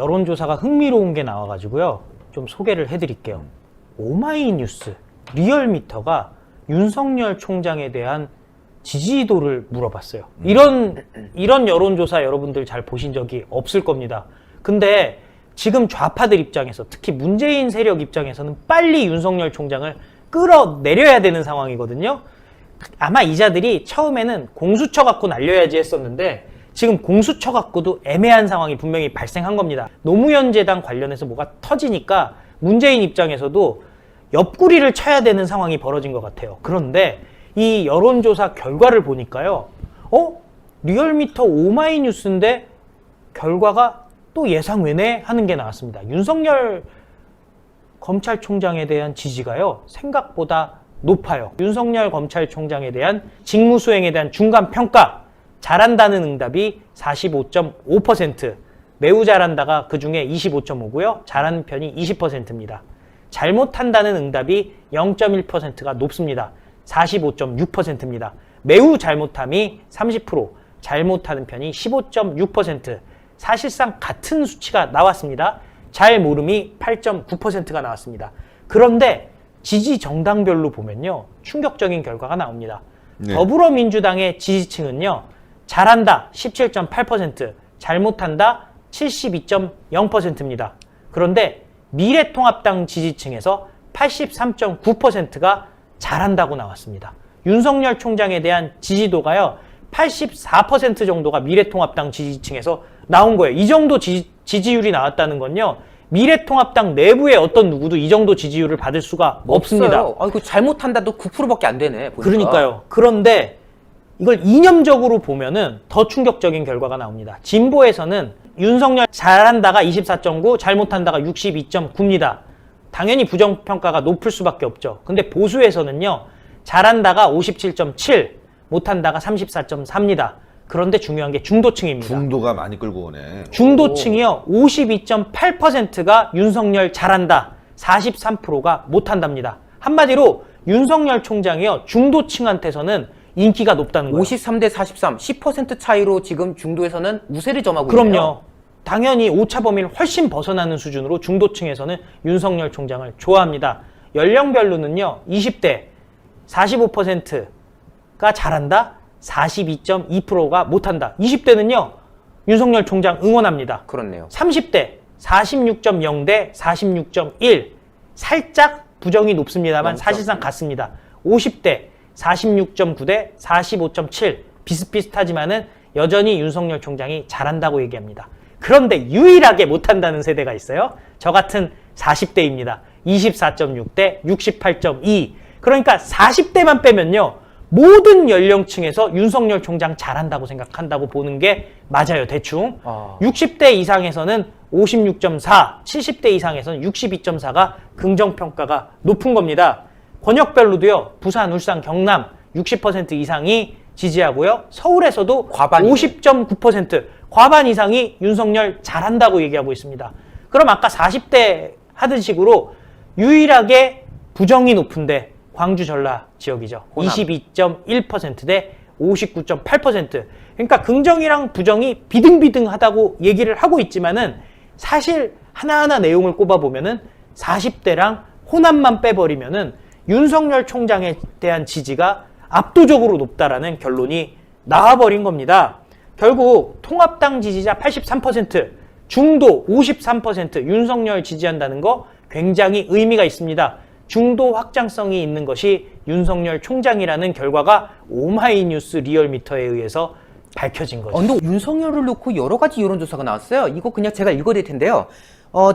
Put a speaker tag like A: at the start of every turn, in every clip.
A: 여론조사가 흥미로운 게 나와가지고요. 좀 소개를 해드릴게요. 오마이뉴스 리얼미터가 윤석열 총장에 대한 지지도를 물어봤어요. 이런 여론조사 여러분들 잘 보신 적이 없을 겁니다. 근데 지금 좌파들 입장에서, 특히 문재인 세력 입장에서는 빨리 윤석열 총장을 끌어내려야 되는 상황이거든요. 아마 이자들이 처음에는 공수처 갖고 날려야지 했었는데 지금 공수처 갖고도 애매한 상황이 분명히 발생한 겁니다. 노무현 재단 관련해서 뭐가 터지니까 문재인 입장에서도 옆구리를 쳐야 되는 상황이 벌어진 것 같아요. 그런데 이 여론조사 결과를 보니까요. 리얼미터 오마이뉴스인데 결과가 또 예상 외네 하는 게 나왔습니다. 윤석열 검찰총장에 대한 지지가요. 생각보다 높아요. 윤석열 검찰총장에 대한 직무수행에 대한 중간평가, 잘한다는 응답이 45.5%, 매우 잘한다가 그중에 25.5고요. 잘하는 편이 20%입니다. 잘못한다는 응답이 0.1%가 높습니다. 45.6%입니다. 매우 잘못함이 30%, 잘못하는 편이 15.6%, 사실상 같은 수치가 나왔습니다. 잘 모름이 8.9%가 나왔습니다. 그런데 지지 정당별로 보면요. 충격적인 결과가 나옵니다. 네. 더불어민주당의 지지층은요. 잘한다 17.8%, 잘못한다 72.0%입니다. 그런데 미래통합당 지지층에서 83.9%가 잘한다고 나왔습니다. 윤석열 총장에 대한 지지도가요. 84% 정도가 미래통합당 지지층에서 나온 거예요. 이 정도 지지율이 나왔다는 건요. 미래통합당 내부의 어떤 누구도 이 정도 지지율을 받을 수가 없습니다.
B: 그 잘못한다도 9%밖에 안 되네. 보니까.
A: 그러니까요. 그런데 이걸 이념적으로 보면은 더 충격적인 결과가 나옵니다. 진보에서는 윤석열 잘한다가 24.9, 잘못한다가 62.9입니다. 당연히 부정평가가 높을 수밖에 없죠. 근데 보수에서는요. 잘한다가 57.7, 못한다가 34.4입니다. 그런데 중요한 게 중도층입니다.
C: 중도가 많이 끌고 오네.
A: 중도층이요. 52.8%가 윤석열 잘한다, 43%가 못한답니다. 한마디로 윤석열 총장이요. 중도층한테서는 인기가 높다는 거예요.
B: 53대 43, 10% 차이로 지금 중도에서는 우세를 점하고
A: 그럼요.
B: 있네요.
A: 당연히 오차 범위를 훨씬 벗어나는 수준으로 중도층에서는 윤석열 총장을 좋아합니다. 연령별로는요. 20대 45%가 잘한다, 42.2%가 못한다. 20대는요. 윤석열 총장 응원합니다.
B: 그렇네요.
A: 30대 46.0 대 46.1, 살짝 부정이 높습니다만 사실상 같습니다. 50대 46.9 대 45.7, 비슷비슷하지만은 여전히 윤석열 총장이 잘한다고 얘기합니다. 그런데 유일하게 못한다는 세대가 있어요. 저 같은 40대입니다. 24.6 대 68.2. 그러니까 40대만 빼면요. 모든 연령층에서 윤석열 총장 잘한다고 생각한다고 보는 게 맞아요. 대충. 60대 이상에서는 56.4, 70대 이상에서는 62.4가 긍정평가가 높은 겁니다. 권역별로도요. 부산, 울산, 경남 60% 이상이 지지하고요. 서울에서도 50.9%, 과반 이상이 윤석열 잘한다고 얘기하고 있습니다. 그럼 아까 40대 하던 식으로 유일하게 부정이 높은데 광주 전라 지역이죠. 22.1% 대 59.8%. 그러니까 긍정이랑 부정이 비등비등하다고 얘기를 하고 있지만은 사실 하나하나 내용을 꼽아보면은 40대랑 호남만 빼버리면은 윤석열 총장에 대한 지지가 압도적으로 높다라는 결론이 나와버린 겁니다. 결국 통합당 지지자 83%, 중도 53% 윤석열 지지한다는 거 굉장히 의미가 있습니다. 중도 확장성이 있는 것이 윤석열 총장이라는 결과가 오마이뉴스 리얼미터에 의해서 밝혀진 거죠.
B: 근데 윤석열을 놓고 여러 가지 여론조사가 나왔어요. 이거 그냥 제가 읽어드릴 텐데요.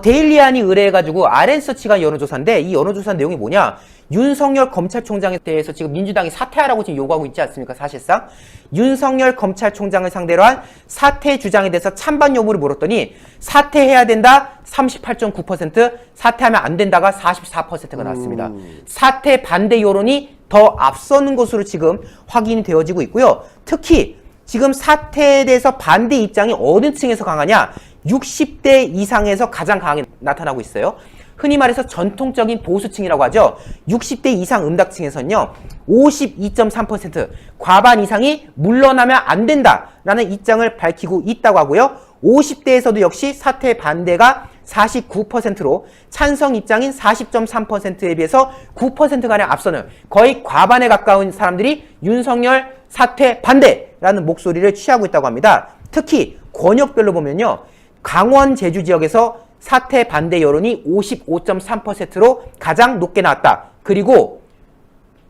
B: 데일리안이 의뢰해가지고 RN서치가 여론조사인데 이 여론조사 내용이 뭐냐? 윤석열 검찰총장에 대해서 지금 민주당이 사퇴하라고 지금 요구하고 있지 않습니까? 사실상 윤석열 검찰총장을 상대로 한 사퇴 주장에 대해서 찬반 여부를 물었더니 사퇴해야 된다 38.9%, 사퇴하면 안 된다가 44%가 나왔습니다. 사퇴 반대 여론이 더 앞서는 것으로 지금 확인이 되어지고 있고요. 특히 지금 사퇴에 대해서 반대 입장이 어느 층에서 강하냐? 60대 이상에서 가장 강하게 나타나고 있어요. 흔히 말해서 전통적인 보수층이라고 하죠. 60대 이상 응답층에서는요. 52.3%, 과반 이상이 물러나면 안 된다라는 입장을 밝히고 있다고 하고요. 50대에서도 역시 사퇴 반대가 49%로 찬성 입장인 40.3%에 비해서 9%가량 앞서는 거의 과반에 가까운 사람들이 윤석열 사퇴 반대라는 목소리를 취하고 있다고 합니다. 특히 권역별로 보면요. 강원, 제주 지역에서 사퇴 반대 여론이 55.3%로 가장 높게 나왔다. 그리고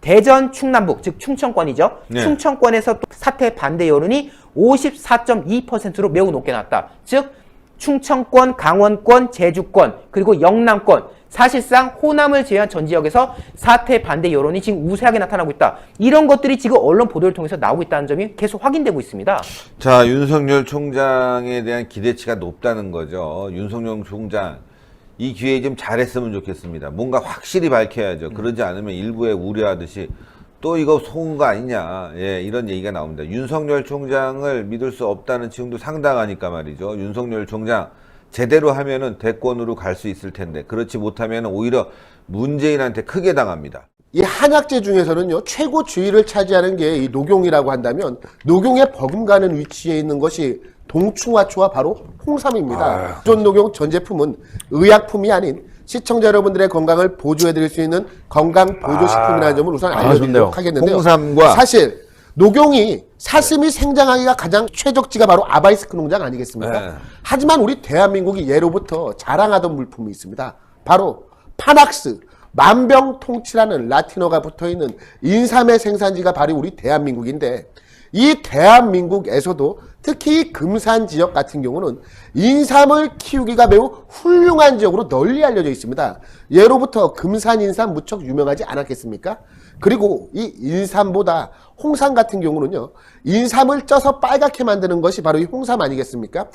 B: 대전, 충남북, 즉 충청권이죠.
C: 네.
B: 충청권에서 또 사퇴 반대 여론이 54.2%로 매우 높게 나왔다. 즉 충청권, 강원권, 제주권, 그리고 영남권, 사실상 호남을 제외한 전 지역에서 사퇴 반대 여론이 지금 우세하게 나타나고 있다. 이런 것들이 지금 언론 보도를 통해서 나오고 있다는 점이 계속 확인되고 있습니다.
C: 자, 윤석열 총장에 대한 기대치가 높다는 거죠. 윤석열 총장 이 기회에 좀 잘했으면 좋겠습니다. 뭔가 확실히 밝혀야죠. 그러지 않으면 일부에 우려하듯이 또 이거 속은 거 아니냐. 예, 이런 얘기가 나옵니다. 윤석열 총장을 믿을 수 없다는 지금도 상당하니까 말이죠. 윤석열 총장 제대로 하면은 대권으로 갈 수 있을 텐데 그렇지 못하면 오히려 문재인한테 크게 당합니다.
D: 이 한약재 중에서는요, 최고 주위를 차지하는 게 이 녹용이라고 한다면, 녹용에 버금가는 위치에 있는 것이 동충하초와 바로 홍삼입니다. 기존 녹용 전 제품은 의약품이 아닌 시청자 여러분들의 건강을 보조해드릴 수 있는 건강 보조식품이라는 점을 우선 알려드리도록 하겠는데요.
C: 홍삼과
D: 사실 녹용이 사슴이 생장하기가 가장 최적지가 바로 아바이스크 농장 아니겠습니까?
C: 네.
D: 하지만 우리 대한민국이 예로부터 자랑하던 물품이 있습니다. 바로 파낙스, 만병통치라는 라틴어가 붙어있는 인삼의 생산지가 바로 우리 대한민국인데, 이 대한민국에서도 특히 이 금산 지역 같은 경우는 인삼을 키우기가 매우 훌륭한 지역으로 널리 알려져 있습니다. 예로부터 금산 인삼 무척 유명하지 않았겠습니까? 그리고 이 인삼보다 홍삼 같은 경우는요, 인삼을 쪄서 빨갛게 만드는 것이 바로 이 홍삼 아니겠습니까?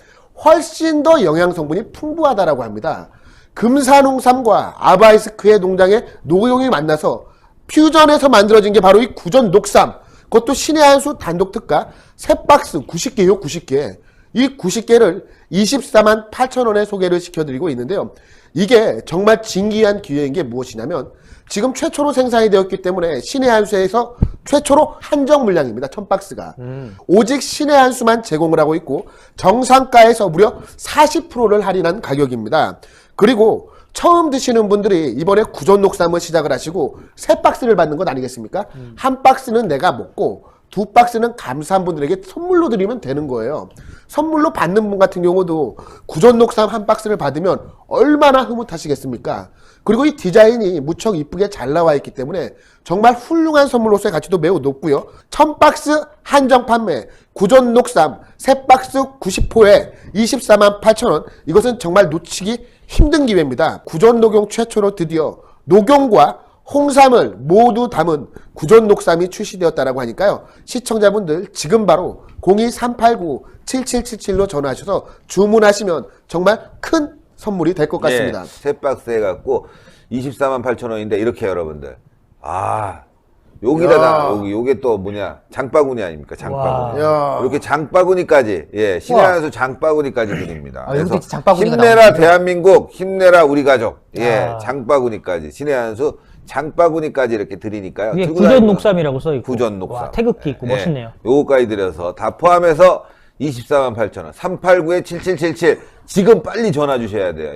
D: 훨씬 더 영양 성분이 풍부하다라고 합니다. 금산 홍삼과 아바이스크의 농장의 녹용이 만나서 퓨전해서 만들어진 게 바로 이 구전 녹삼. 그것도 신의 한 수 단독 특가 3박스 90개요, 90개. 이 90개를 24만 8천 원에 소개를 시켜드리고 있는데요. 이게 정말 진기한 기회인 게 무엇이냐면, 지금 최초로 생산이 되었기 때문에 신의 한 수에서 최초로 한정 물량입니다. 1000박스가. 오직 신의 한 수만 제공을 하고 있고, 정상가에서 무려 40%를 할인한 가격입니다. 그리고 처음 드시는 분들이 이번에 구전 녹삼을 시작을 하시고 3박스를 받는 것 아니겠습니까? 한 박스는 내가 먹고 2박스는 감사한 분들에게 선물로 드리면 되는 거예요. 선물로 받는 분 같은 경우도 구전 녹삼 한 박스를 받으면 얼마나 흐뭇하시겠습니까? 그리고 이 디자인이 무척 이쁘게 잘 나와 있기 때문에 정말 훌륭한 선물로서의 가치도 매우 높고요. 1000박스 한정 판매, 구전 녹삼 3박스 90호에 24만 8천 원. 이것은 정말 놓치기 힘든 기회입니다. 구전 녹용 최초로 드디어 녹용과 홍삼을 모두 담은 구전 녹삼이 출시되었다라고 하니까요. 시청자분들 지금 바로 02-389-7777로 전화하셔서 주문하시면 정말 큰 선물이 될 것 같습니다.
C: 세 박스 해갖고 24만 8천 원인데 이렇게 여러분들. 아, 여기다가 요게 또 뭐냐, 장바구니 아닙니까? 장바구니.
D: 야.
C: 이렇게 장바구니까지, 예, 신의 한 수 장바구니까지 드립니다.
B: 아, 여기도
C: 그래서
B: 장바구니가
C: 힘내라
B: 나오는군요.
C: 대한민국, 힘내라 우리 가족. 예,
A: 아.
C: 장바구니까지, 신의 한 수 장바구니까지 이렇게 드리니까요.
A: 위에
C: 들고
A: 구전
C: 다니면
A: 녹삼이라고 써있고.
C: 구전 녹삼.
A: 와, 태극기 있고
C: 예,
A: 멋있네요.
C: 요거까지 드려서 다 포함해서 24만 8천 원. 389-7777. 지금 빨리 전화 주셔야 돼요.